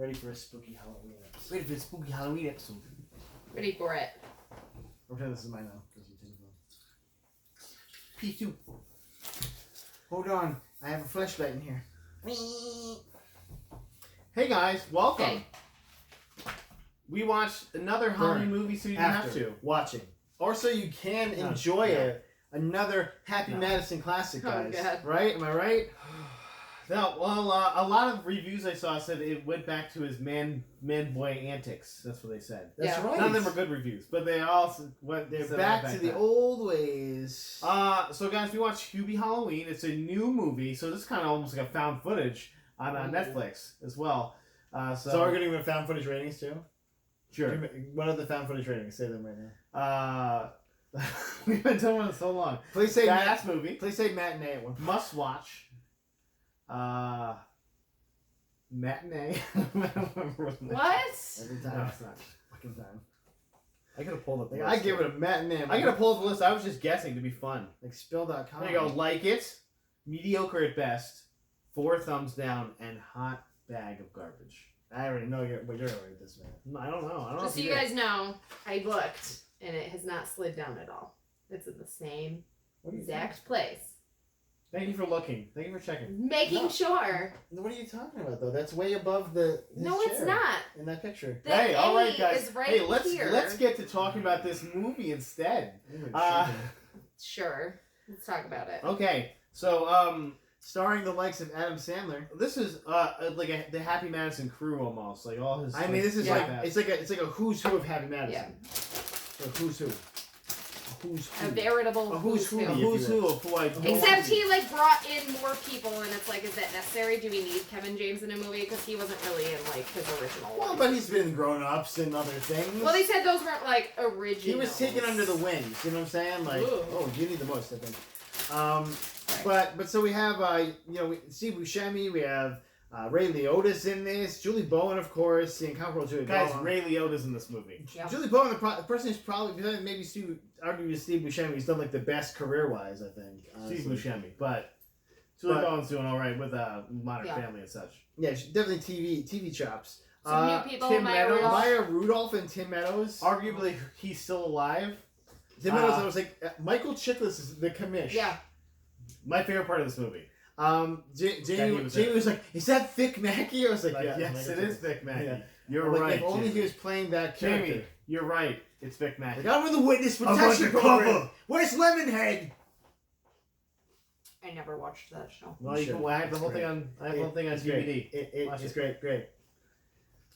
Ready for a spooky Halloween episode. Ready for the spooky Halloween episode. Ready for it. I'll pretend this is mine now. Because you take P2. Hold on. I have a flashlight in here. Hey guys, welcome. Hey. We watched another Halloween movie so you didn't have to. Watching. Or so you can enjoy another Happy Madison classic, guys. Oh, God. Right? Am I right? No, well, a lot of reviews I saw said it went back to his man-boy antics. That's what they said. That's right. None of them are good reviews, but they also went. They're back to the old ways. So guys, we watched Hubie Halloween. It's a new movie, so this is kind of almost like a found footage on Netflix as well. So we're going to give found footage ratings too? Sure. What are the found footage ratings? Say them right now. We've been doing it so long. Please say Badass movie. Please say matinee at one point. Must watch. Matinee. What? Every time. No, it's not. Fucking time. I gotta pull up the Like, list. I give it a matinee. I gotta pull up the list. I was just guessing to be fun. Like spill.com. There you go. Like it. Mediocre at best. 4 thumbs down. And hot bag of garbage. I already know what you're gonna rate this, man. I don't know. I don't know. Just so you guys know, I looked, and it has not slid down at all. It's in the same exact place. Thank you for looking. Thank you for checking. Making sure. What are you talking about, though? That's way above his No, it's chair not. in that picture. The Hey, all right, A guys. is right Hey, let's here. get to talking about this movie instead. Sure. Let's talk about it. Okay, so starring the likes of Adam Sandler. this is like the Happy Madison crew almost, like all his. I mean, this is that. it's like a who's who of Happy Madison. Yeah. A who's who. Who's who. A veritable A who's who. A who. who's who of who I don't Except see. he like brought in more people, and it's like, is that necessary? Do we need Kevin James in a movie? Because he wasn't really in like his original Well, one. but he's been in Grown Ups and other things. Well, they said those weren't like original. He was taken under the wings. You know what I'm saying? Like, Ooh. oh, you need the most, I think. But so we have Steve Buscemi. We have Ray Liotta's in this. Julie Bowen, of course. The incomparable Julie Guys, Bowen. Ray Liotta's in this movie. Yeah. Julie Bowen, the person who's probably maybe arguably Steve Buscemi. He's done like the best career-wise, I think. Steve honestly. Buscemi, but Julie Bowen's doing all right with Modern Yeah. Family and such. Yeah, definitely TV chops. Some new people. Tim Maya Meadows. Rudolph. Maya Rudolph and Tim Meadows. Arguably, he's still alive. Tim Meadows. I was like, Michael Chiklis is the commish. Yeah. My favorite part of this movie. Jamie was like, "Is that Vic Mackey?" I was like, yes, it is Vic Mackey. Yeah. You're Like, right. if only Jamie. he was playing that character. Jamie, you're right. It's Vic Mackey. Like, I'm in the witness I'm protection undercover. program. Where's Lemonhead? I never watched that show. Well, you can. I have the whole thing on. I have the whole thing on It's DVD. great. Watch It's it. great.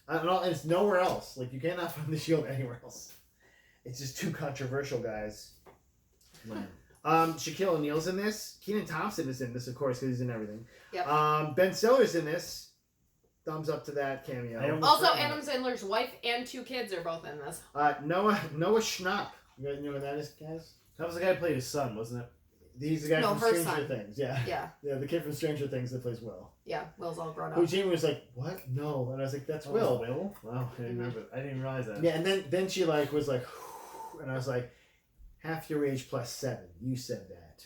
I don't know, and it's nowhere else. Like, you cannot find the Shield anywhere else. It's just too controversial, guys. Shaquille O'Neal's in this. Kenan Thompson is in this, of course, because he's in everything. Yep. Ben Stiller's in this. Thumbs up to that cameo. Also, Adam Sandler's wife and 2 kids are both in this. Noah Schnapp. You guys know who that is, guys? That was the guy who played his son, wasn't it? He's the guy No, from her Stranger son. Things. Yeah. Yeah. The kid from Stranger Things that plays Will. Yeah. Will's all grown Who up. Jamie was like, "What? No," and I was like, "That's Oh, Will." Will? Wow, I didn't remember. I didn't realize that. Yeah, and then she like was like, and I was like, "Half your age plus 7. You said that."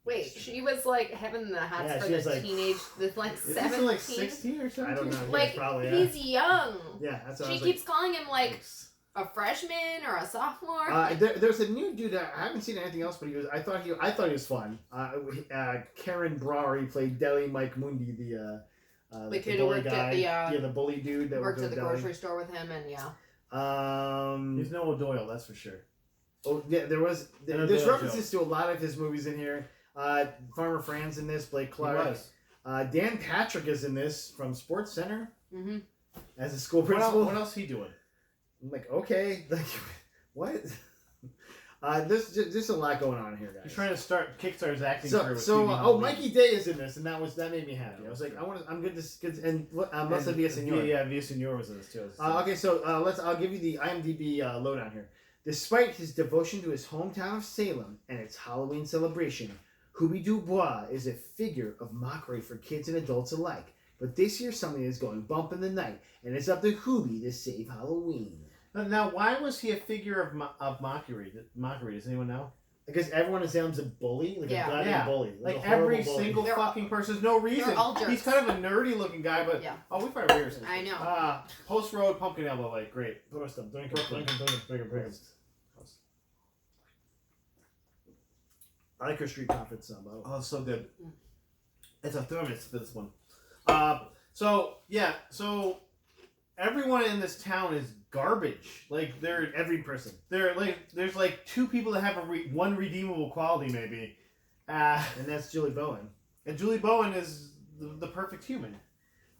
Wait, she was like having the hots Yeah, for she the was, like, teenage, like Is he 17. still like 16 or 17? I don't know. Like, probably, he's young. Yeah, that's what I She was keeps calling him like a freshman or a sophomore. like. There's a new dude that I haven't seen anything else, but I thought he was fun. Karen Brauer played Deli Mike Mundi, the kid who bully worked guy. at the the bully dude that worked at the Deli. grocery store with him, and yeah. He's Noah Doyle, that's for sure. Oh yeah, there's Doyle references to a lot of his movies in here. Farmer Fran's in this. Blake Clark. Dan Patrick is in this from Sports Center as a school principal. What else is he doing? I'm like, okay, like, what? There's just a lot going on here, guys. He's trying to kickstart his acting career. So Mikey Day is in this, and that made me happy. I was like, I'm good to, and Melissa Villaseñor. Yeah, Villaseñor was in this too. Okay, so I'll give you the IMDb lowdown here. Despite his devotion to his hometown of Salem and its Halloween celebration, Hubie Dubois is a figure of mockery for kids and adults alike. But this year something is going bump in the night, and it's up to Hubie to save Halloween. Now, why was he a figure of mockery? Does anyone know? Because everyone in Salem's a bully, like a goddamn bully, like a horrible every bully. single fucking person. There's no reason. They're all jerks. He's kind of a nerdy looking guy, but we find beers. I know. Post Road Pumpkin Elbow, like great. Post them, drink them. I like her street profits bottle. Oh, it's so good. It's a Thermos for this one. So everyone in this town is garbage. Like Every person. there's like two people that have one redeemable quality maybe, and that's Julie Bowen, and Julie Bowen is the perfect human,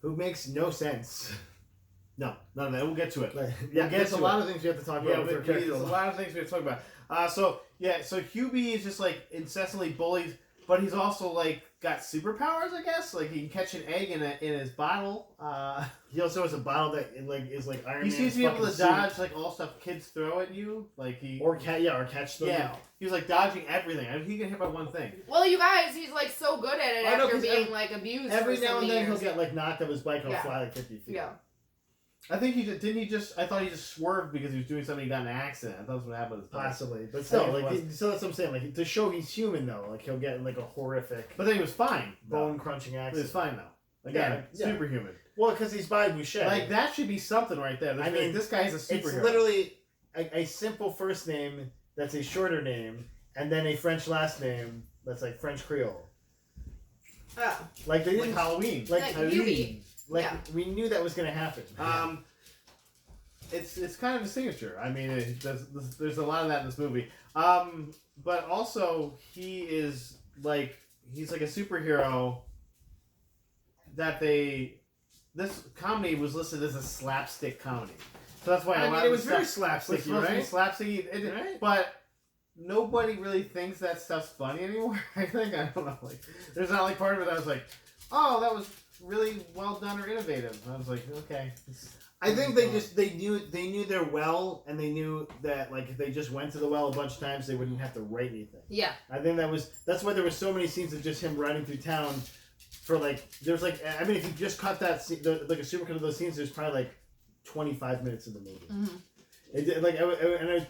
who makes no sense. No, none of that. We'll get to it. There's a lot of things we have to talk about. There's a lot of things we have to talk about. So Hubie is just like incessantly bullied, but he's also like got superpowers, I guess. Like he can catch an egg in his bottle. He also has a bottle that is like Iron Man. He seems to be able to dodge like all stuff kids throw at you, like or catch them. Yeah, he was like dodging everything. He get hit by one thing. Well, you guys, he's like so good at it after being like abused. Every for now and then years. he'll get like knocked off his bike and he'll fly like 50 feet. Yeah. I think I thought he just swerved because he was doing something. He got in an accident. I thought that's what happened with his bike. Possibly, but still, so that's what I'm saying. Like to show he's human though, like he'll get like a horrific. But then he was fine. Bone crunching accident. He was fine though. Again, superhuman. Well, because he's by Boucher. Like that should be something right there. I mean, this guy's a superhero. It's literally a simple first name that's a shorter name, and then a French last name that's like French Creole. Oh. Like they didn't Halloween. Like Halloween. Like we knew that was gonna happen. It's kind of a signature. I mean, there's a lot of that in this movie. But also he's like a superhero that this comedy was listed as a slapstick comedy. So that's why it was very slapsticky, right? Slapsticky, right? But nobody really thinks that stuff's funny anymore. I don't know. Like, there's not like part of it that was like, oh, that was really well done or innovative. I was like, okay. I think they knew their well, and they knew that like if they just went to the well a bunch of times, they wouldn't have to write anything. Yeah. I think that's why there were so many scenes of just him riding through town. For like, there's like, I mean, if you just cut that scene, like a supercut of those scenes, there's probably like 25 minutes of the movie. Mm-hmm. It did, like,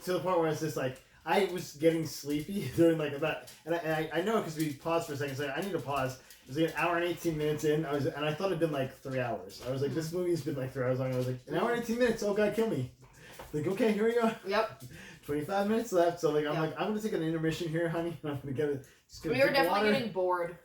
to the point where it's just like I was getting sleepy during like about, and I know because we paused for a second, so I need to pause. It was like an hour and 18 minutes in. I thought it'd been like 3 hours. I was like, this movie's been like 3 hours long. I was like, an hour and 18 minutes. Oh God, kill me! Like, okay, here we go. Yep. 25 minutes left. So like, I'm gonna take an intermission here, honey. I'm gonna get it. We were definitely getting bored.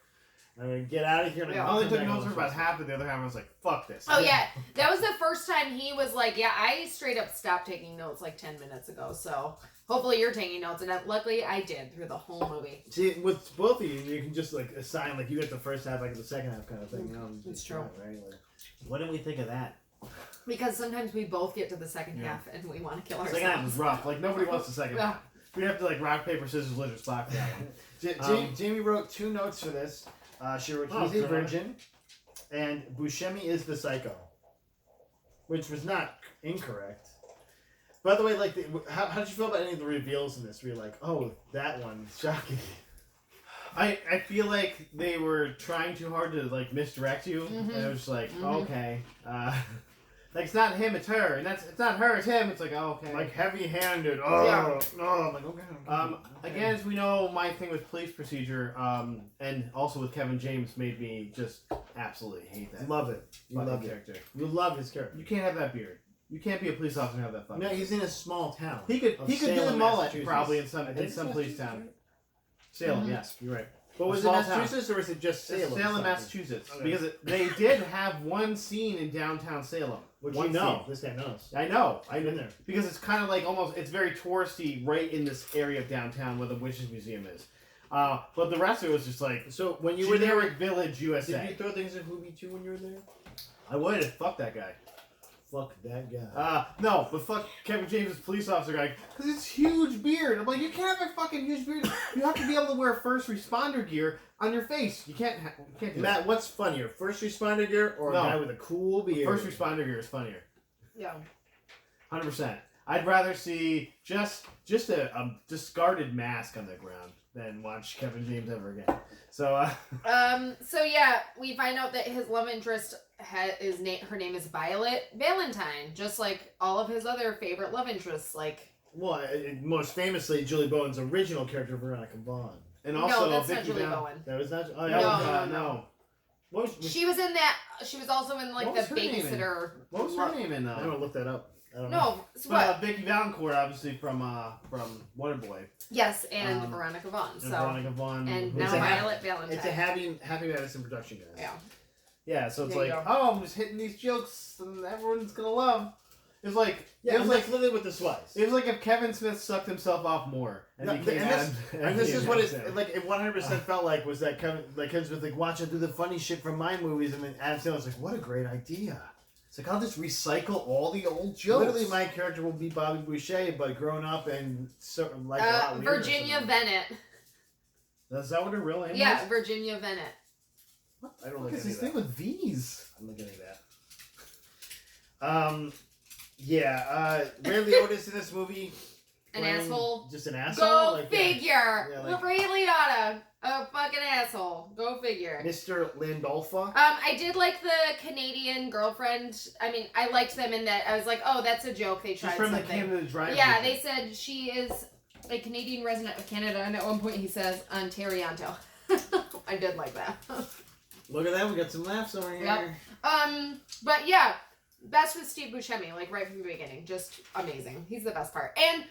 I'm gonna get out of here. And I only took notes for about half of the other half. I was like, fuck this. Oh yeah, that was the first time he was like, yeah, I straight up stopped taking notes like 10 minutes ago. So hopefully you're taking notes, and luckily I did through the whole movie. See, with both of you, you can just like assign like you get the first half, I get the second half kind of thing. You know, it's true, right? Like, what did we think of that? Because sometimes we both get to the second half and we want to kill ourselves. Second half was rough. Like nobody wants the second half. We have to like rock paper scissors lizard spot for that one. Jamie wrote 2 notes for this. She wrote, he's a virgin, and Buscemi is the psycho, which was not incorrect. By the way, like, how did you feel about any of the reveals in this? Were you like, oh, that one, shocking? I feel like they were trying too hard to like misdirect you, and it was just like, okay, like it's not him, it's her, and it's not her, it's him. It's like, oh, okay, like heavy-handed. Oh, no, I'm like, okay. Again, as we know, my thing with police procedure, and also with Kevin James, made me just absolutely hate that. Love it. You love character. You love his character. You can't have that beard. You can't be a police officer and have that fucking. No, he's in a small town. He could do Salem, the mullet probably in some police town. Right? Salem, yes, you're right. But was it Massachusetts or was it just Salem? Salem, Massachusetts. Okay. Because they did have one scene in downtown Salem. Which one you know. Scene. This guy knows. I know. I've been there. Because it's kind of like almost, it's very touristy right in this area of downtown where the Witches Museum is. But the rest of it was just like, so when you were there, Village, USA. Did you throw things at Hubie too when you were there? I would. Fuck that guy. Fuck that guy. No, but fuck Kevin James' police officer guy, because it's huge beard. I'm like, you can't have a fucking huge beard. You have to be able to wear first responder gear on your face. You can't do Matt, that. what's funnier, first responder gear or a guy with a cool beard? First responder gear is funnier. Yeah. 100%. I'd rather see just a discarded mask on the ground than watch Kevin James ever again. So. So yeah, we find out that his love interest her name is Violet Valentine, just like all of his other favorite love interests, like Well, most famously, Julie Bowen's original character, Veronica Vaughn. And also, no, that's not Vicky Julie Val- Bowen. That was not. Oh, No. What was She was in that. She was also in like What the was her name in- babysitter. What was her name in? I'm gonna look that up. I don't know. No, so But, what? Vicky Valancourt, obviously from Waterboy. Yes, and um, Veronica Vaughn. And So Veronica Vaughn. and who's now a ha- Violet Valentine. It's a Happy Madison production, guys. Yeah. Yeah, so it's There you like, go. oh, I'm just hitting these jokes and everyone's gonna love. It's like, Yeah, it was like literally with the Swice. it was like if Kevin Smith sucked himself off more and No, became and this is what it like. It 100% felt like was that Kevin Smith like watching do the funny shit from my movies, and then Adam Sandler's like, what a great idea. It's like I'll just recycle all the old jokes. Literally, my character will be Bobby Boucher, but grown up and so like a lot weirder Virginia than- Bennett. Is that what her real name Yeah, is? Virginia Bennett. I don't What look is any his of thing that. with V's? I'm looking at that. Ray Liotta's in this movie. An playing asshole. Just an asshole. Go like, figure. Yeah, like- Ray Liotta, a fucking asshole. Go figure. Mr. Landolfa. I did like the Canadian girlfriend. I mean, I liked them in that. I was like, oh, that's a joke. They She's tried from the something. Canada Dry. Yeah, they said she is a Canadian resident of Canada, and at one point he says Ontario. I did like that. Look at that. We got some laughs over here. Yep. But yeah, best with Steve Buscemi, like right from the beginning, just amazing. He's the best part. And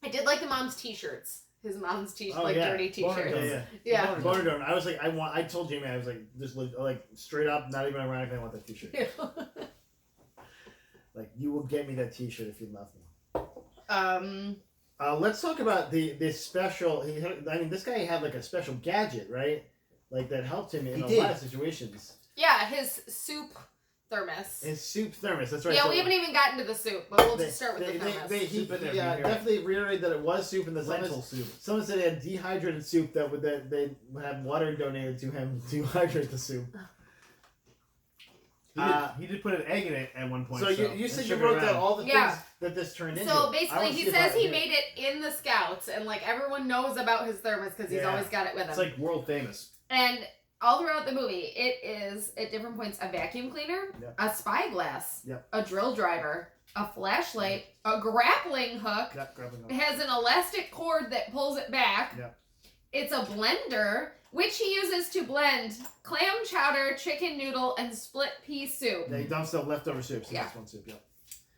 I did like the mom's t-shirts. His mom's t-shirt, Oh, yeah. dirty t-shirts. Yeah. Yeah. Boner Dome. I was like, I told Jamie, I was like, just like straight up, not even ironically, I want that T-shirt. Like, you will get me that T-shirt if you love me. Let's talk about this special. This guy had like a special gadget, right? Like that helped him in He a lot did. of situations. Yeah, his soup thermos. His soup thermos. That's right. Yeah, so we haven't even gotten to the soup, but we'll just start with the thermos. He Soup in there, yeah, you hear it. definitely reiterated that it was soup in the Lentil soup. Someone said he had dehydrated soup that they would have water donated to him to hydrate the soup. He did put an egg in it at one point. So you said you wrote down all the Yeah. things that this turned into. So I basically, wanna he see if says I- he made it in the Scouts, and like everyone knows about his thermos because he's Yeah. always got it with him. It's like world famous. And all throughout the movie, it is at different points a vacuum cleaner, Yep. a spyglass, Yep. a drill driver, a flashlight, a grappling hook. Yep, grabbing It has an elastic cord that pulls it back. Yep. It's a blender, which he uses to blend clam chowder, chicken noodle, and split pea soup. Yeah, he dumps the leftover soup. So Yeah. that's one soup. Yep.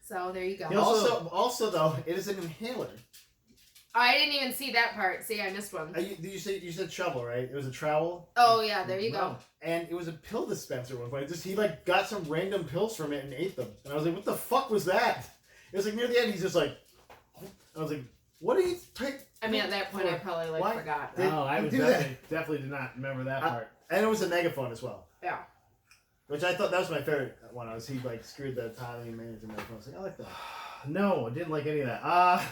So there you go. He also though, it is an inhaler. I didn't even see that part. See, I missed one. You said shovel, right? It was a trowel. Oh yeah, there you go. Wow. And it was a pill dispenser at one point. He like got some random pills from it and ate them. And I was like, what the fuck was that? It was like near the end, he's just like, I was like, what are you type? I mean, at that point, I probably like Why? forgot. Did I you was do definitely did not remember that part. And it was a megaphone as well. Yeah. Which I thought that was my favorite one. He like screwed the Italian manager megaphone. I was like, I like that. No, I didn't like any of that.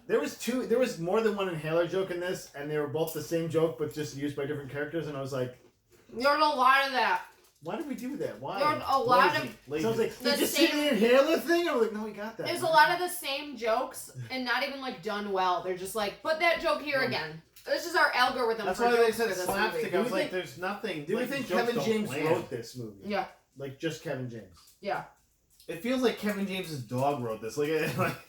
There was more than one inhaler joke in this, and they were both the same joke, but just used by different characters. And I was like, There's a lot of that. why did we do that? Why? There's a lot of So I was like, the did you see same- the inhaler thing? I was like, no, we got that. There's a lot of the same jokes and not even like done well. They're just like, put that joke here again. This is our algorithm. That's for why they jokes said for this slapstick. movie. I was Do we like, there's nothing. Do we like, think jokes Kevin don't James land. wrote this movie? Yeah. Like just Kevin James. Yeah. It feels like Kevin James's dog wrote this. Like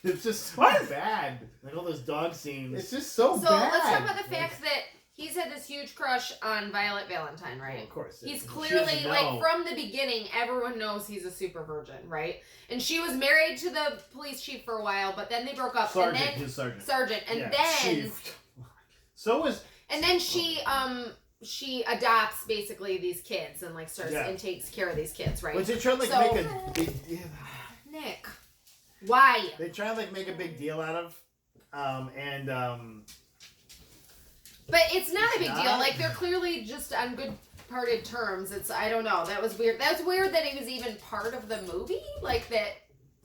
it's just so bad. Like all those dog scenes. It's just so So bad. let's talk about the fact that he's had this huge crush on Violet Valentine, right? Of course. He's She clearly, doesn't like, know. from the beginning, everyone knows he's a super virgin, right? And she was married to the police chief for a while, but then they broke up. Sergeant, and then, his sergeant. Sergeant. And Yeah, then... Chief. So was And then she adopts, basically, these kids and, like, starts Yeah. and takes care of these kids, right? But they try to like So- make a big Nick. Why? They try to like make a big deal out of, But it's not a big It's deal. not. Like, they're clearly just on good parted terms. It's, I don't know. That was weird. That's weird that he was even part of the movie. Like that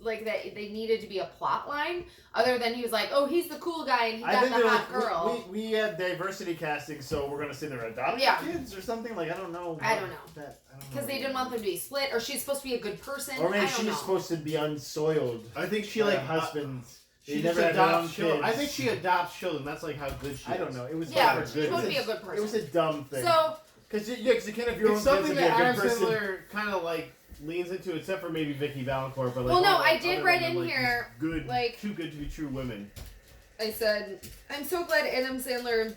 they needed to be a plot line. Other than he was like, oh, he's the cool guy and he I got think the they're hot like, girl. we had diversity casting, so we're gonna say they're adopted Yeah. kids or something. Like I don't know. I don't know. Because Because they didn't want them to be split, or she's supposed to be a good person. Or maybe I don't she's know. supposed to be unsoiled. I think she By like a husband. She They just never had their own adopts children. I kids. think she adopts children. That's like how good she is. I don't know. It was Yeah, never she's good. supposed to It be a was- good person. It was a dumb thing. So Because you can't have your own It's kids something and be that a Adam good person. Sandler kind of like leans into, except for maybe Vicky Valancourt. But like, Well, no, all the I did other write women, in like, here, these good, like- too good to be true women. I said, I'm so glad Adam Sandler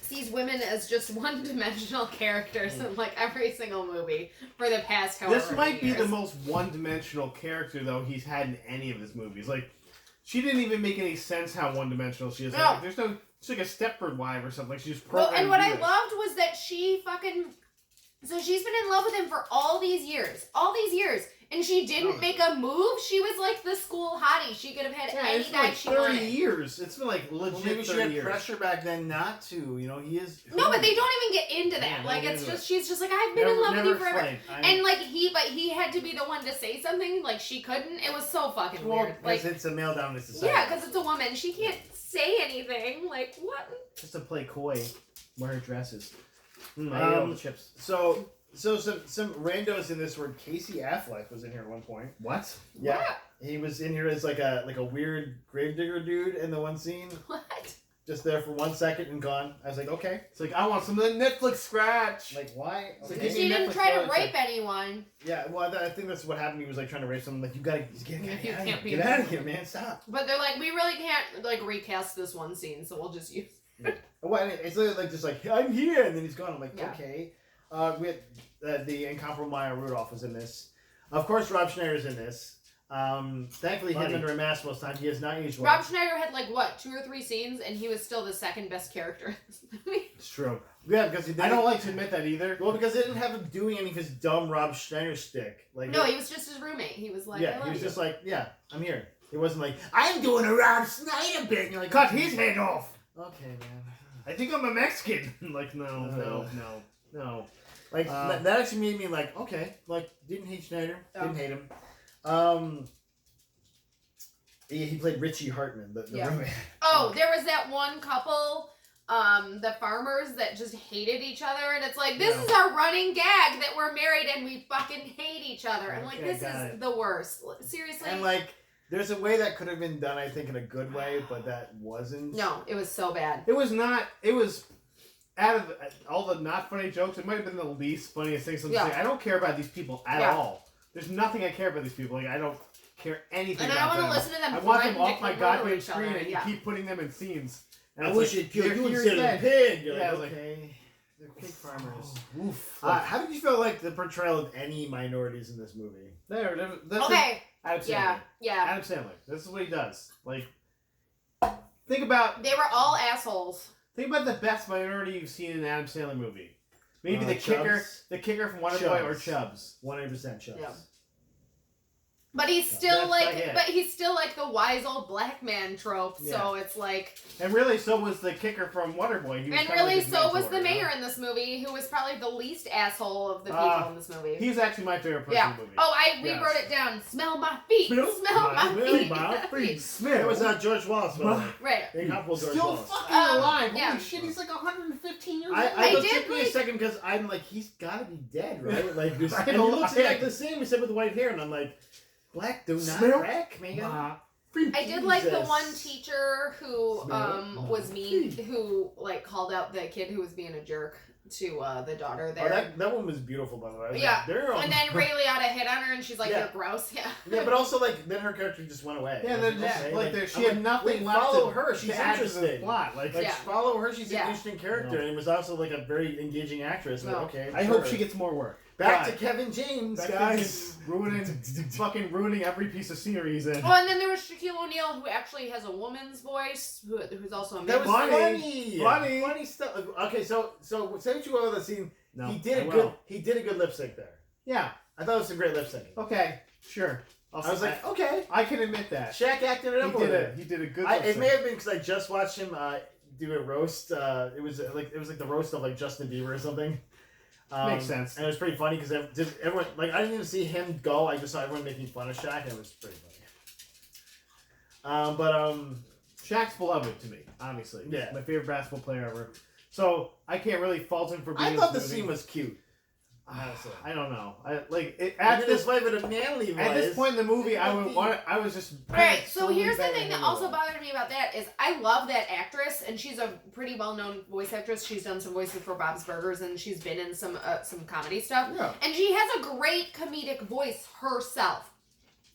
sees women as just one-dimensional characters in like every single movie for the past however This might be many the years. most one-dimensional character though he's had in any of his movies. Like, she didn't even make any sense how one-dimensional she is. No. Like, there's no, she's like a Stepford wife or something. Like, she's Well, programmed. and what to I do this. loved was that she fucking. So she's been in love with him for all these years. And she didn't make a move. She was like the school hottie. She could have had any it's been guy like she 30 wanted. years. It's been like legit Well, maybe she 30 had years. pressure back then not to. You know, he is. No, but they don't even get into that. Yeah, like, no, it's neither. just, she's just like, I've been in love with you forever. explained. And like, he had to be the one to say something. Like, she couldn't. It was so fucking Well, weird. Like, it's a male dominant society. yeah, because it's a woman. She can't say anything. Like, what? Just to play coy, wear her dresses. I ate all the chips. So some randos in this were Casey Affleck was in here at one point. What? Yeah, What? he was in here as like a weird gravedigger dude in the one scene, What? just there for 1 second and gone. I was like, okay, It's like, I want some of the Netflix scratch. like why? It's like, Okay. give me She didn't Netflix try to photos, rape like- anyone. Yeah, well, I think that's what happened. He was like trying to rape someone. Like, you gotta get You out can't of be here, get out of here, man, stop. But they're like, we really can't like recast this one scene, so we'll just use. Well, it's literally like just like I'm here, and then he's gone. I'm like, Yeah. okay. We had the incomparable Maya Rudolph was in this. Of course, Rob Schneider's in this. Thankfully, Funny. him under a mask most time. He has not aged well. Rob Schneider had like what 2 or 3 scenes, and he was still the second best character in this movie. It's true. Yeah, because he I don't like to admit that either. Well, because they didn't have him doing any of his dumb Rob Schneider stick. Like No, he was just his roommate. He was like, I yeah, love he was you. just like, yeah, I'm here. He wasn't like, I'm doing a Rob Schneider bit. And you're like, Cut his head off. Okay, man. I think I'm a Mexican. Like, no. Like Uh, that actually made me like, okay, like didn't hate Schneider, Oh. didn't hate him. He played Richie Hartman, the Yeah. roommate. Oh, there was that one couple, the farmers that just hated each other, and it's like, this Yeah. is our running gag that we're married and we fucking hate each other. I'm like, Okay, this got is it. the worst. Seriously? And like, there's a way that could have been done, I think, in a good way, but that wasn't. No, it was so bad. It was not. It was out of all the not funny jokes. It might have been the least funniest thing. So I'm just Yeah. like, I don't care about these people at Yeah. all. There's nothing I care about these people. Like, I don't care anything And I about want to them. listen to them I want them off my frantically murder goddamn each other. screen, and Yeah. you keep putting them in scenes. And I it's wish like, you'd kill they're you here instead of a instead. pig. You're Yeah, I like, was like, okay. They're pig farmers. Oof. How did you feel like the portrayal of any minorities in this movie? That's Okay, Adam Sandler. yeah. Adam Sandler. This is what he does. Like, think about They were all assholes. the best minority you've seen in an Adam Sandler movie. Maybe the kicker, Chubbs? the kicker from Waterboy or Chubbs. Chubbs. 100% Chubbs. Yeah. But he's still That's it. he's still like the wise old black man trope. So it's like, And really, so was the kicker from Waterboy. He was and kinda really, like his so was mentor, the you know? mayor in this movie, who was probably the least asshole of the people in this movie. He's actually my favorite person Yeah. in the movie. Oh, we Yes. wrote it down. Smell my feet. Smell Smell my feet. my feet. Smith. It was George Wallace, by the way. Right. Incomparable George Still Wallace. fucking alive. yeah. Holy shit, he's like 115 years old. I I it did took me a like- second because I'm like, he's got to be dead, right? Like, this, I and he know, looks yeah. like the same except with white hair, and I'm like, black do not Smell crack, man. I did like the Jesus. one teacher who Smell was my mean, feet. who like called out the kid who was being a jerk to the daughter Oh, there. that one was beautiful, by the way. I was Yeah. like, "Damn." And then Ray Liotta hit on her, and she's like, Yeah. "You're gross." Yeah. Yeah, but also like then her character just went away. Yeah, Like, then okay, like there, she I'm had like, nothing wait, left follow to, her. to She's add to the interesting. plot. Like, Like Yeah. follow her. She's Yeah. an interesting character, No. and was also like a very engaging actress. Like, No. okay, I sure. hope she gets more work. back God. to Kevin James, That guys. thing's ruining every piece of scenery he's in. Oh, and then there was Shaquille O'Neal, who actually has a woman's voice, who's also a That was man. funny stuff. Okay, so say what you will about the scene. No, he did I a will. good lip sync there. Yeah. I thought it was some great lip sync. Okay. Sure. I was like, okay, I can admit that. Shaq acted it up a He little bit. he did a good. It lip may sync. have been because I just watched him do a roast. It was like the roast of like Justin Bieber or something. Makes sense. And it was pretty funny because everyone like I didn't even see him go. I just saw everyone making fun of Shaq, and it was pretty funny. Shaq's beloved to me, obviously. He's Yeah. my favorite basketball player ever. So I can't really fault him for being. I in thought the this scene movie. was cute. Honestly. I don't know. At At this this way with a manly voice. at this point in the movie, I was just. Alright, so slowly here's the begging thing that him also to- bothered me about that is I love that actress, and she's a pretty well-known voice actress. She's done some voices for Bob's Burgers, and she's been in some comedy stuff. Yeah. And she has a great comedic voice herself.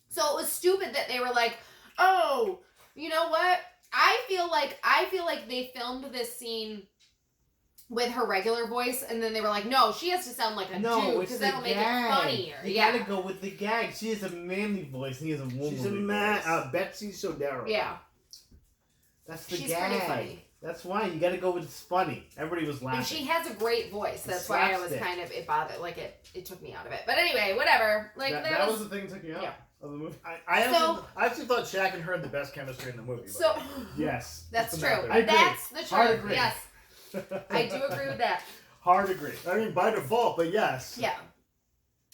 So it was stupid that they were like, oh, you know what? I feel like they filmed this scene with her regular voice, and then they were like, no, she has to sound like a dude, because that'll make it funnier. You Yeah. gotta go with the gag. She has a manly voice, and he has a womanly She's a voice. Betsy Sodero. Yeah. That's the She's gag. pretty funny. That's why you gotta go with it's funny. Everybody was laughing. And she has a great voice. That's why I was Slapstick. kind of, it bothered, like it took me out of it. But anyway, whatever. Like that was the thing that took you out yeah. of the movie. I So- actually thought Shaq and her had the best chemistry in the movie. So, Yes. that's Just true. a matter. I agree. That's the Hard truth. agree. Yes. I do agree with that. Hard agree. I mean, by default, but yes. Yeah.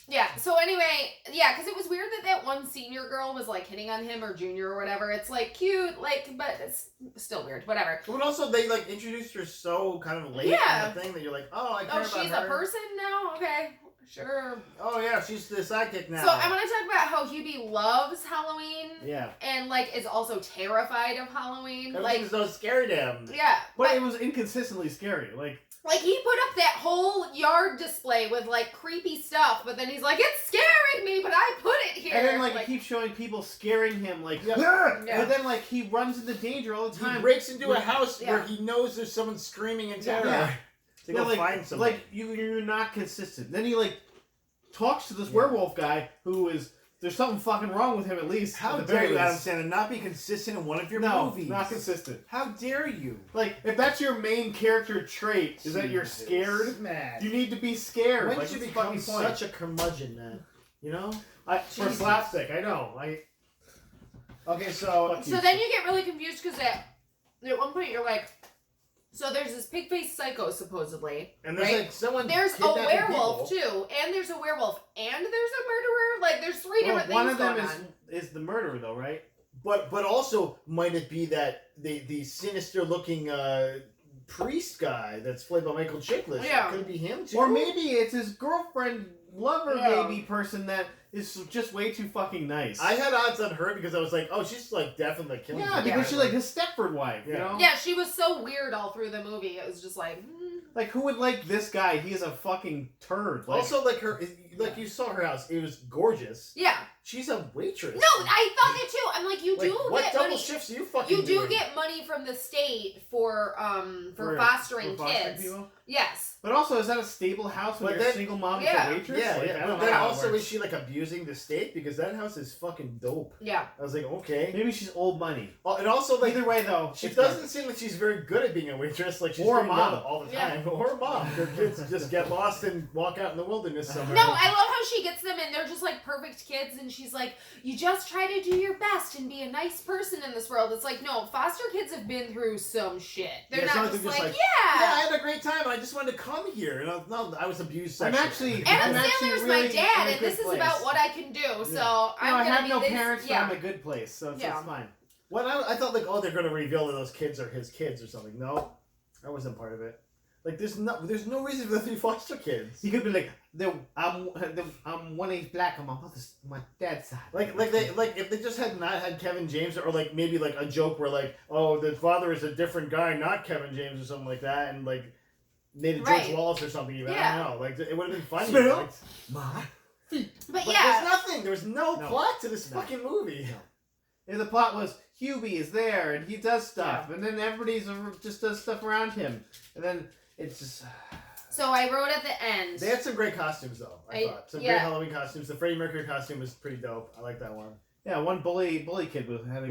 Yeah, so anyway, yeah, because it was weird that one senior girl was, like, hitting on him, or junior or whatever. It's, like, cute, like, but it's still weird. Whatever. But also, they like introduced her so kind of late Yeah. in the thing that you're like, oh, I care Oh, about she's her. a person now? Okay, sure. Oh yeah, she's the sidekick now. So I want to talk about how Hubie loves Halloween Yeah. and, like, is also terrified of Halloween. Everything's so scary to him. Yeah, But it was inconsistently scary. like, he put up that whole yard display with, like, creepy stuff, but then he's like, it's scaring me, but I put it here. And then, he keeps showing people scaring him, Yeah. Yeah. But then, he runs into danger all the He time. breaks into a house Yeah. where he knows there's someone screaming in terror. Yeah. To go find something. You're not consistent. Then he, talks to this Yeah. werewolf guy who is, there's something fucking wrong with him at least. How at the dare very you, Adam least. Sandler, not be consistent in one of your No, movies? not consistent. How dare you? If that's your main character trait, is that you're Jesus, scared, man. you need to be scared. When Like, did you it's the become fucking point. such a curmudgeon, man? You know? For Jesus. slapstick, I know. Okay, so Fuck So then you get really confused because at one point you're like, so there's this pig-faced psycho supposedly, and there's right? like someone. There's a kidnapping werewolf people. too, and there's a werewolf, and there's a murderer. Like there's three different one things of them going on. is the murderer, though, right? But also, might it be that the sinister looking priest guy that's played by Michael Chiklis? Yeah. Could it be him too? Or maybe it's his girlfriend, lover, Yeah. maybe person that is just way too fucking nice. I had odds on her because I was like, oh, she's like definitely killing. Yeah, people. because she's like his Stepford wife, you Yeah. know? Yeah, she was so weird all through the movie. It was just like, Who would like this guy? He is a fucking turd. Also, like you saw her house. It was gorgeous. yeah. She's a waitress. No, I thought that too. I'm like, you Like, do what get double money. shifts are you fucking You do doing? get money from the state for fostering kids. people. Yes. But also, is that a stable house when But you're a then- single mom Yeah. with a waitress? Yeah, Like, yeah. I But don't then know how it also, works. is she like abusing the state? Because that house is fucking dope. Yeah. I was like, okay. Maybe she's old money. Oh, and also, like, Either way, though, she it's doesn't seem like she's very good at being a waitress. Like she's Or a very mom. young all the Yeah. time. Or a mom. Their kids just get lost and walk out in the wilderness somewhere. No, I love how she gets them and they're just like perfect kids and she's like, you just try to do your best and be a nice person in this world. It's like, no, foster kids have been through some shit. They're Yeah, it's not not just like like, they're just yeah. I had a great time. And I just wanted to come here. And I was abused I'm sexually. actually- Adam I'm actually Sandler's really my in dad a and good this is place. about what I can do. So No, I'm I gonna have be no this, parents, but yeah. I'm a good place, so it's Yeah. fine. When I thought like, oh, they're gonna reveal that those kids are his kids or something. No, I wasn't part of it. Like, there's no reason for the three foster kids. He could be like, I'm 1 age black on my dad's side. Like if they just had not had Kevin James, or like maybe like a joke where like, oh, the father is a different guy, not Kevin James or something like that, and like made it George Right. Wallace or something. Even Yeah. I don't know. Like it would have been funny. Smell? Like, But but yeah. there's nothing. There was no No. plot to this No. fucking movie. And the plot was Hubie is there and he does stuff, and then everybody's just does stuff around him, and then it's just. So I wrote at the end. They had some great costumes though. I thought some yeah. great Halloween costumes. The Freddie Mercury costume was pretty dope. I like that one. Yeah, one bully kid had a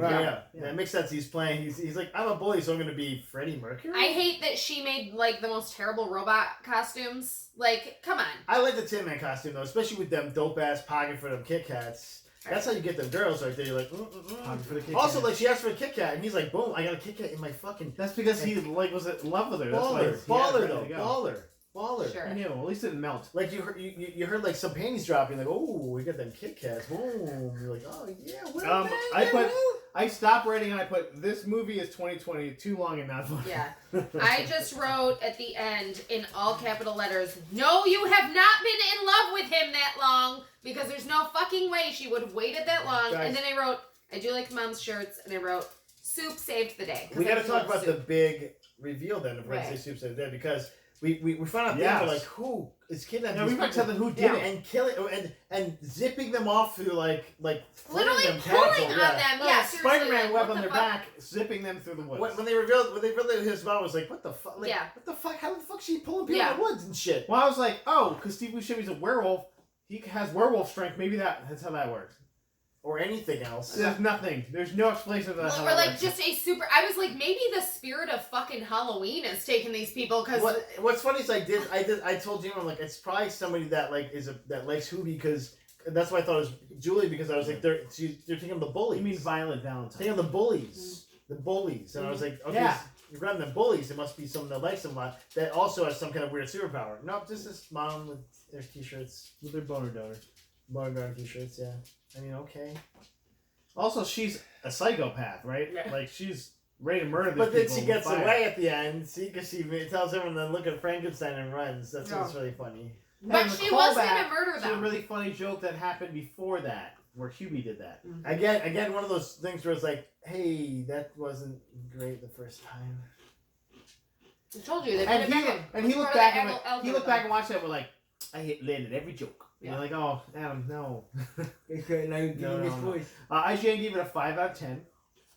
Yeah. It makes sense. He's playing. He's like, I'm a bully, so I'm gonna be Freddie Mercury. I hate that she made like the most terrible robot costumes. Like, come on. I like the Tin Man costume though, especially with them dope ass pocket for them Kit Kats. That's how you get them girls right there. You're like, Pocket for the Kit Also, Kat. like she asked for a Kit Kat, and he's like, boom, I got a Kit Kat in my fucking That's because he was in love with her. That's why baller, he had baller ready though, to go. baller. Sure. I knew. At least it didn't melt. Like you heard like some panties dropping, like, oh, we got them Kit Kats, boom. You're like, oh yeah, well, I stopped writing and I put, this movie is 2020, too long and not funny. Yeah. I just wrote at the end in all capital letters, no, you have not been in love with him that long, because there's no fucking way she would have waited that long. Guys. And then I wrote, I do like mom's shirts, and I wrote, soup saved the day. 'cause We I got to talk love about soup. the big reveal then of Wednesday Right. Soup Said Dead, because we found out Yes. they were like, who is kidnapping Yeah, these we might people tell them who did Yeah, it. and killing and zipping them off through like Literally flinging them pulling catapult, on yeah. them. No, Yeah, seriously. Spider-Man like, web what on the their fuck? back, zipping them through the woods. When they revealed his mom was like, what the fuck? Like, Yeah. what the fuck? How the fuck is she pulling people Yeah. in the woods and shit? Well, I was like, oh, because Steve Buscemi's a werewolf. He has werewolf strength. Maybe that's how that works. Or anything else. There's nothing. There's no explanation of that. how Or that like works. just a super. I was like, maybe the spirit of fucking Halloween is taking these people because. What's funny is I told Jim, I'm like, it's probably somebody that like that likes Hubie, because that's why I thought it was Julie, because I was like, they're taking him the bullies. You mean Violent Valentine? Taking him the bullies. The bullies. And I was like, okay, Yeah. so you're grabbing the bullies, it must be someone that likes them a lot, that also has some kind of weird superpower. Nope, just this mom with their t-shirts. With their boner donor. Modern t-shirts, yeah. I mean, okay. Also, she's a psychopath, right? Yeah. Like, she's ready to murder these But then people she with gets fire. away at the end, see, because she tells everyone to look at Frankenstein and runs. That's what's really funny. But And the she was callback gonna murder to a them. really funny joke that happened before that, where Hubie did that. Again, one of those things where it's like, hey, that wasn't great the first time. I told you. They And put it he, back in. and he It's looked part of back the and went, he looked algorithm. back and watched that. We're like, I landed every joke. And Yeah. you're like, oh, Adam, no. Okay, now you're giving me voice. IGN gave it a 5 out of 10,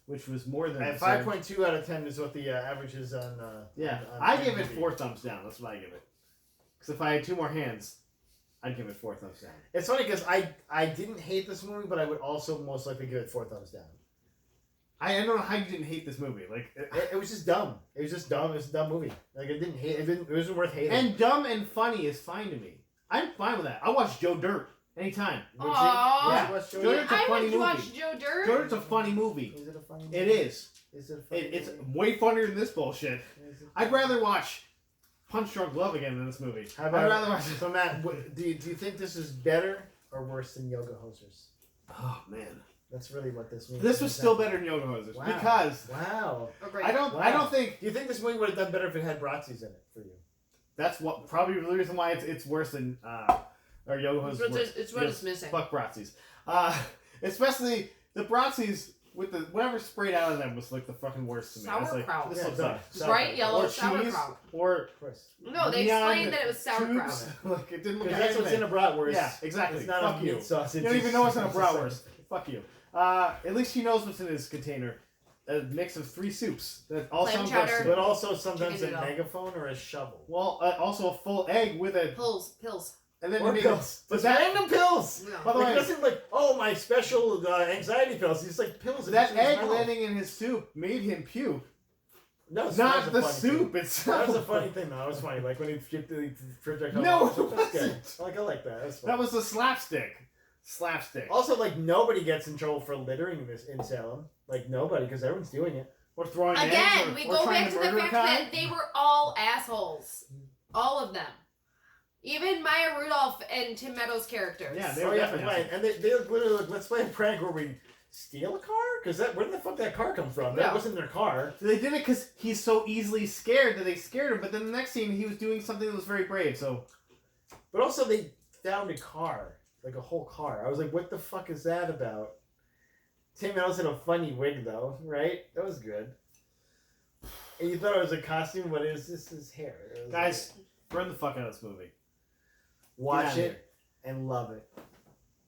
which was more than At deserved. 5.2 out of 10 is what the average is on. Yeah, on I give it IMDb. 4 thumbs down. That's what I give it. Because if I had 2 more hands, I'd give it 4 thumbs down. It's funny because I didn't hate this movie, but I would also most likely give it 4 thumbs down. I don't know how you didn't hate this movie. Like, It was just dumb. It was just dumb. It was a dumb movie. Like it didn't hate. It wasn't worth hating. and dumb and funny is fine to me. I'm fine with that. I'll watch Joe Dirt anytime. Would you- Aw. would you watch Joe Joe Dirt? Dirt's a I funny would movie. watch Joe Dirt. Joe Dirt's a funny movie. Is it a funny movie? It is. Is it a funny It's movie? way funnier than this bullshit. Is it- I'd rather watch Punch Drunk Love again than this movie. How I'd rather about watch. so Matt? Do you think this is better or worse than Yoga Hosers? Oh man, That's really what this movie. this was still better than Yoga Hosers Wow. because Wow. Agreed. I don't think Do you think this movie would have done better if it had Bratzies in it for you? that's what probably the reason why it's worse than or Yoga Hosers. It's worse. it's what it's missing. Fuck Bratzies. Especially the Bratzies with the whatever sprayed out of them was like the fucking worst to me. I was like, Sauerkraut. this Yeah, looks duh. like Sauerkraut. Bright yellow or cheese sauerkraut. or Of course. No, they neon explained that it was sauerkraut. tubes. Like it didn't look Because like that's what's in anything. a bratwurst. Yeah, exactly. It's not Fuck a you. meat sauce. You don't even know what's in a bratwurst. Fuck you. At least he knows what's in his container. A mix of 3 soups that all Clam sound chowder. gross. But also sometimes a Chicken noodle. megaphone or a shovel. Well, also a full egg with a Pills. and then Or you make pills. But Just that random pills. No. By the Like, way, it doesn't like, oh, my special anxiety pills. It's like pills. in that his egg mouth. landing in his soup made him puke. No, it's Not a the funny soup thing. itself. That was a funny thing, though. That was funny. Like when he skipped the projectile. No, That's it good. wasn't. I like that. That's funny. That was the slapstick. Also, like nobody gets in trouble for littering in Salem. Like nobody, because everyone's doing it. Or throwing eggs Again, or, we or go trying back to the murder a fact guy. that they were all assholes. All of them. Even Maya Rudolph and Tim Meadows' characters. Yeah, they Oh were yeah, definitely right. And they literally like, let's play a prank where we steal a car? Because where did the fuck that car come from? That Yeah. wasn't their car. They did it because he's so easily scared that they scared him. But then the next scene, he was doing something that was very brave. So But also they found a car, like a whole car. I was like, what the fuck is that about? Tim Meadows had a funny wig though, right? That was good. And you thought it was a costume, but it was just his hair. It was guys, burn the fuck out of this movie. watch Get outta it and love it.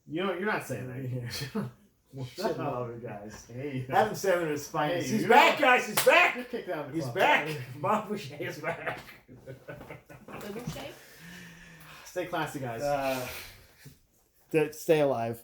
You know, you're not saying that. You should love it, guys. Hey, Adam Sandler is fine. Hey, He's you back, know- guys. He's back. you're kicked out of the He's club. back. Mom Boucher is back. The Boucher? Stay classy, guys. Stay alive.